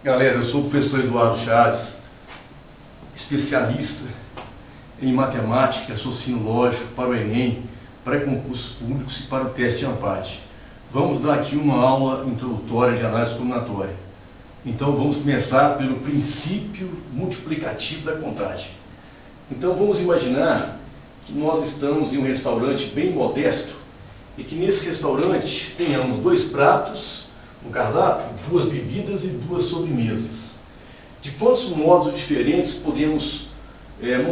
Galera, eu sou o professor Eduardo Chaves, especialista em matemática e raciocínio lógico para o Enem, para concursos públicos e para o teste de ANPAD. Vamos dar aqui uma aula introdutória de análise combinatória. Então vamos começar pelo princípio multiplicativo da contagem. Então vamos imaginar que nós estamos em um restaurante bem modesto e que nesse restaurante tenhamos 2 pratos no cardápio, 2 bebidas e 2 sobremesas. De quantos modos diferentes podemos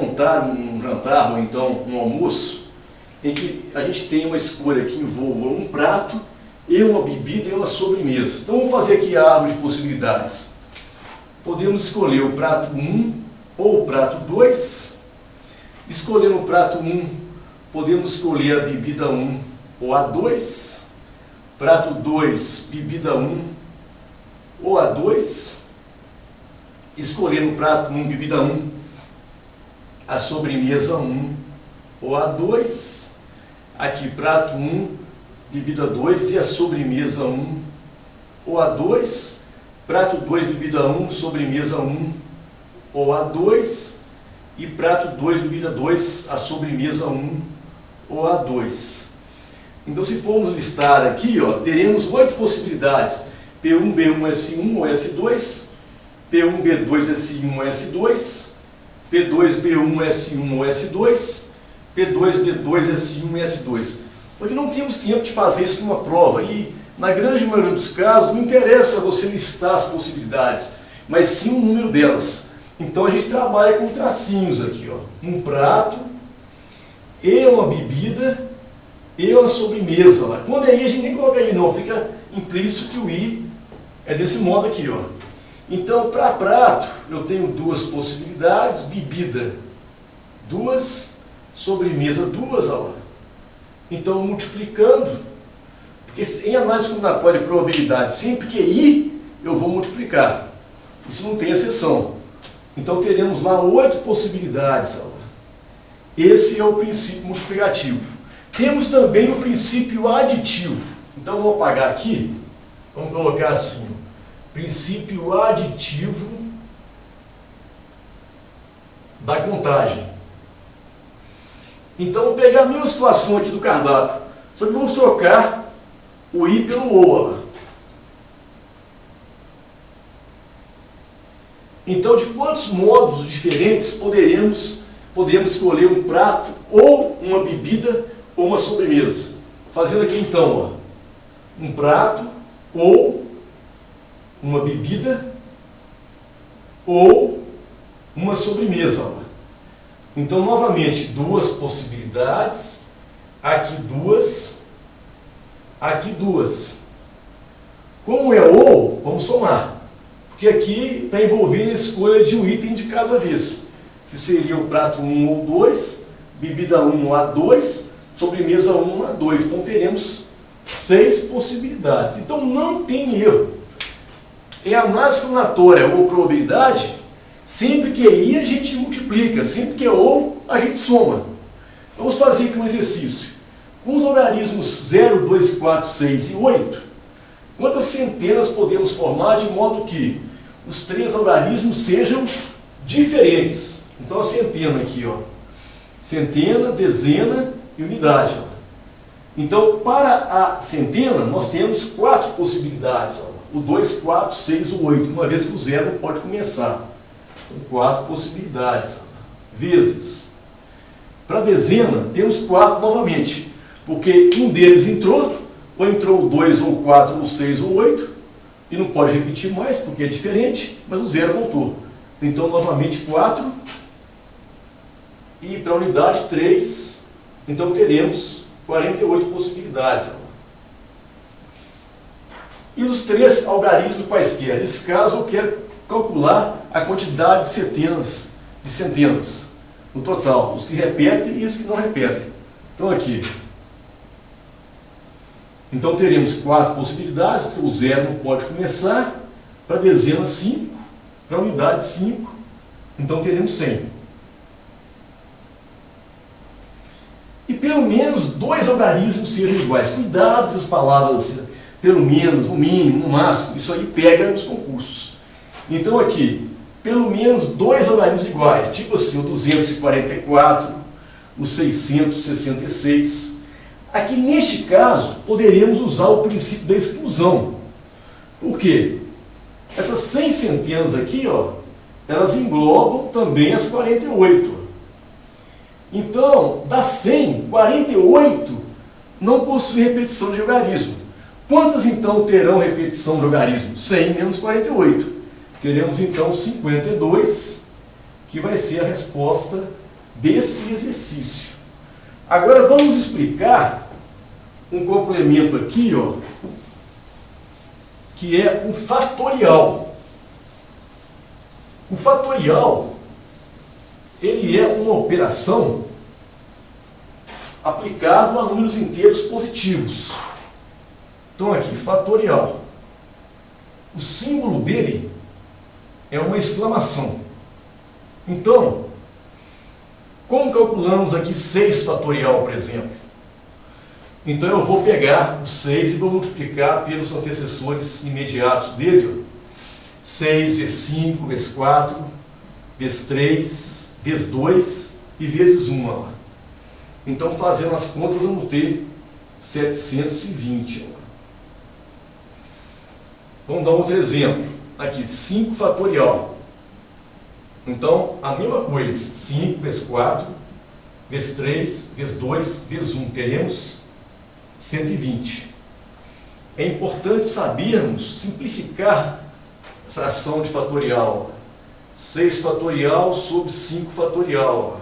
montar um jantar ou então um almoço em que a gente tem uma escolha que envolva um prato e uma bebida e uma sobremesa. Então vamos fazer aqui a árvore de possibilidades. Podemos escolher o prato 1 ou o prato 2. Escolhendo o prato 1, podemos escolher a bebida 1 ou a 2. Prato 2, bebida 1 ou a 2. Escolhendo o prato 1, bebida 1, a sobremesa 1 ou a 2. Aqui prato 1, bebida 2 e a sobremesa 1 ou a 2. Prato 2, bebida 1, sobremesa 1 ou a 2. E prato 2, bebida 2, a sobremesa 1 ou a 2. Então, se formos listar aqui, teremos 8 possibilidades. P1, B1, S1 ou S2. P1, B2, S1 ou S2. P2, B1, S1 ou S2. P2, B2, S1 e S2. Porque não temos tempo de fazer isso numa prova. E, na grande maioria dos casos, não interessa você listar as possibilidades, mas sim o número delas. Então, a gente trabalha com tracinhos aqui. Um prato e uma bebida e uma sobremesa lá. Quando é I, a gente nem coloca I não, fica implícito que o I é desse modo aqui. Então, para prato, eu tenho 2 possibilidades, bebida 2, sobremesa 2, Então, multiplicando, porque em análise combinatória de probabilidade, sempre que é I, eu vou multiplicar. Isso não tem exceção. Então, teremos lá 8 possibilidades. Esse é o princípio multiplicativo. Temos também o princípio aditivo. Então, vamos apagar aqui. Vamos colocar assim. Princípio aditivo da contagem. Então, vamos pegar a mesma situação aqui do cardápio. Só que vamos trocar o I pelo O. Então, de quantos modos diferentes podemos escolher um prato ou uma bebida ou uma sobremesa? Fazendo aqui então, um prato ou uma bebida ou uma sobremesa. Então, novamente, 2 possibilidades, aqui 2, aqui 2. Como é ou, vamos somar, porque aqui está envolvendo a escolha de um item de cada vez, que seria o prato 1 ou 2, bebida 1 ou a 2, sobremesa 1 ou a 2. Então, teremos 6 possibilidades. Então, não tem erro. Em análise combinatória ou probabilidade, sempre que é I, a gente multiplica. Sempre que é ou, a gente soma. Vamos fazer aqui um exercício. Com os algarismos 0, 2, 4, 6 e 8, quantas centenas podemos formar de modo que os 3 algarismos sejam diferentes? Então, a centena aqui, centena, dezena e unidade. Então, para a centena, nós temos 4 possibilidades. O 2, 4, 6, o 8, uma vez que o 0 não pode começar. Então, 4 possibilidades. Vezes. Para a dezena, temos 4 novamente, porque um deles entrou, ou entrou o 2, ou o 4, ou o 6, ou o 8, e não pode repetir mais, porque é diferente, mas o 0 voltou. Então, novamente, 4, e para a unidade, 3, então teremos 48 possibilidades. E os 3 algarismos quaisquer? Nesse caso, eu quero calcular a quantidade de centenas no total, os que repetem e os que não repetem. Então, aqui. Então, teremos 4 possibilidades, porque o 0 não pode começar. Para a dezena, 5. Para a unidade, 5. Então, teremos 100. E pelo menos 2 algarismos sejam iguais. Cuidado com as palavras assim, pelo menos, no mínimo, no máximo. Isso aí pega nos concursos. Então aqui, pelo menos dois algarismos iguais, tipo assim, o 244, o 666. Aqui, neste caso, poderíamos usar o princípio da exclusão. Por quê? Essas 100 centenas aqui, ó, elas englobam também as 48. Então, das 100, 48 não possuem repetição de algarismo. Quantas, então, terão repetição de algarismo? 100 menos 48. Teremos, então, 52, que vai ser a resposta desse exercício. Agora, vamos explicar um complemento aqui, ó, que é o fatorial. O fatorial, ele é uma operação aplicada a números inteiros positivos. Então aqui, fatorial. O símbolo dele é uma exclamação. Então, como calculamos aqui 6 fatorial, por exemplo? Então eu vou pegar o 6 e vou multiplicar pelos antecessores imediatos dele. 6 vezes 5, vezes 4, vezes 3, vezes 2 e vezes 1. Ó. Então, fazendo as contas, vamos ter 720. Ó. Vamos dar outro exemplo. Aqui, 5 fatorial. Então, a mesma coisa. 5 vezes 4, vezes 3, vezes 2, vezes 1. Teremos 120. É importante sabermos simplificar a fração de fatorial. 6 fatorial sobre 5 fatorial.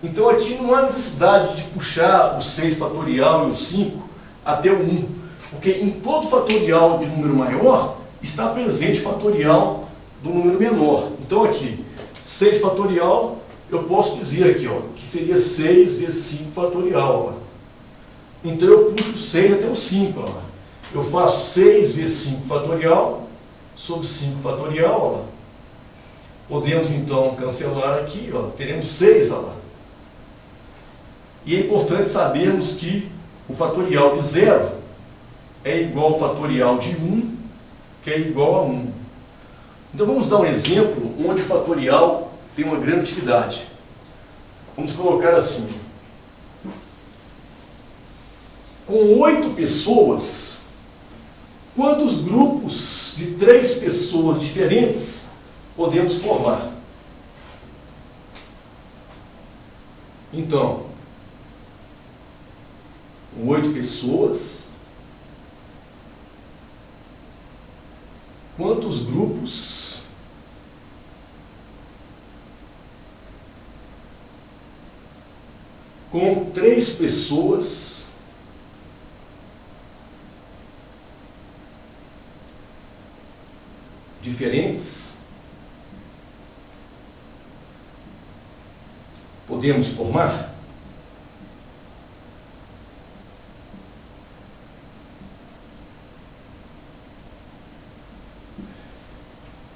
Então aqui não há necessidade de puxar o 6 fatorial e o 5 até o 1, porque em todo fatorial de número maior está presente fatorial do número menor. Então aqui, 6 fatorial, eu posso dizer aqui, ó, que seria 6 vezes 5 fatorial. Ó. Então eu puxo 6 até o 5. Ó. Eu faço 6 vezes 5 fatorial sobre 5 fatorial. Ó. Podemos então cancelar aqui, ó, teremos 6. Ó. E é importante sabermos que o fatorial de 0 é igual ao fatorial de 1, que é igual a 1. Então vamos dar um exemplo onde o fatorial tem uma grande utilidade. Vamos colocar assim. Com 8 pessoas, quantos grupos de 3 pessoas diferentes podemos formar? Então, com 8 pessoas, quantos grupos com 3 pessoas diferentes podemos formar?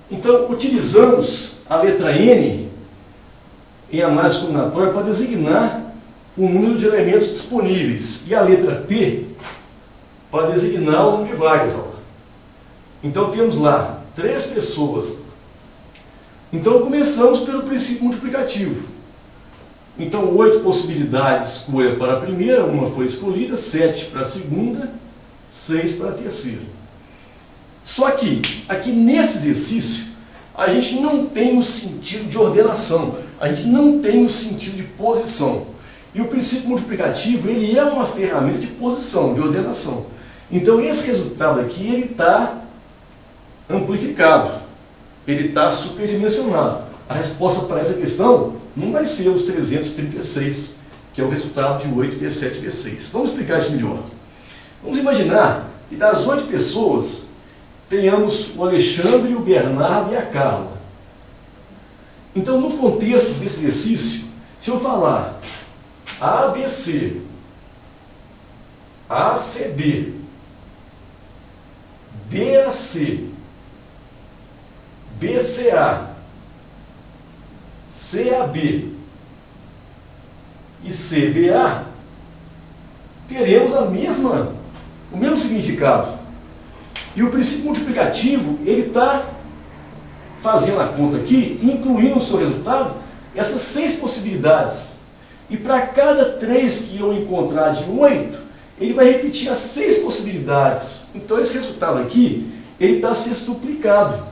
Então, utilizamos a letra N em análise combinatória para designar o número de elementos disponíveis e a letra P para designar o número de vagas. Então, temos lá 3 pessoas. Então, começamos pelo princípio multiplicativo. Então, 8 possibilidades de escolha para a primeira, uma foi escolhida, 7 para a segunda, 6 para a terceira. Só que, aqui nesse exercício, a gente não tem o sentido de ordenação, a gente não tem o sentido de posição. E o princípio multiplicativo, ele é uma ferramenta de posição, de ordenação. Então, esse resultado aqui, ele está amplificado, ele está superdimensionado. A resposta para essa questão não vai ser os 336, que é o resultado de 8 vezes 7 vezes 6. Vamos explicar isso melhor. Vamos imaginar que das 8 pessoas, tenhamos o Alexandre, o Bernardo e a Carla. Então, no contexto desse exercício, se eu falar ABC, ACB, BAC, BCA, CAB e CBA, teremos o mesmo significado. E o princípio multiplicativo, ele está fazendo a conta aqui, incluindo no seu resultado, essas 6 possibilidades. E para cada 3 que eu encontrar de 8, ele vai repetir as 6 possibilidades. Então esse resultado aqui, ele está sextuplicado.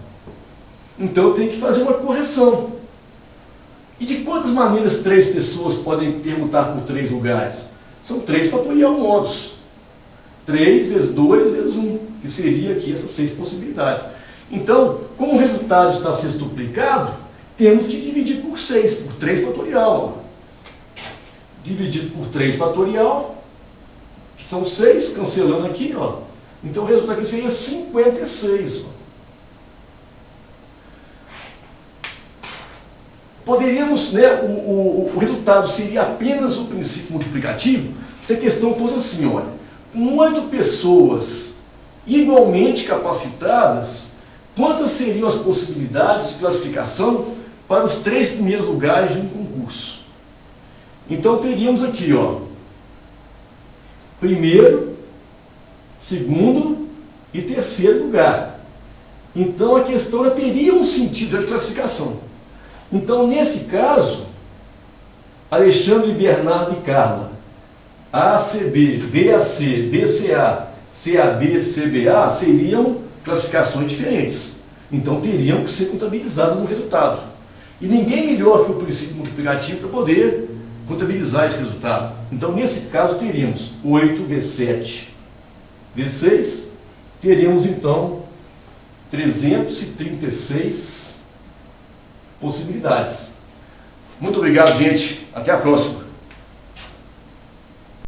Então eu tenho que fazer uma correção. E de quantas maneiras 3 pessoas podem permutar por 3 lugares? São 3 fatorial modos. 3 vezes 2 vezes 1, que seria aqui essas 6 possibilidades. Então, como o resultado está sextuplicado, temos que dividir por 6, por 3 fatorial. Dividido por 3 fatorial, que são 6, cancelando aqui, ó. Então o resultado aqui seria 56. Ó. Poderíamos, né, o resultado seria apenas o princípio multiplicativo se a questão fosse assim, olha, com 8 pessoas igualmente capacitadas, quantas seriam as possibilidades de classificação para os 3 primeiros lugares de um concurso? Então teríamos aqui, ó, primeiro, segundo e terceiro lugar. Então a questão ela teria um sentido de classificação. Então, nesse caso, Alexandre, Bernardo e Carla, ACB, BAC, BCA, CAB, CBA, seriam classificações diferentes. Então, teriam que ser contabilizadas no resultado. E ninguém melhor que o princípio multiplicativo para poder contabilizar esse resultado. Então, nesse caso, teríamos 8 vezes 7 vezes 6, teríamos, então, 336 possibilidades. Muito obrigado, gente. Até a próxima.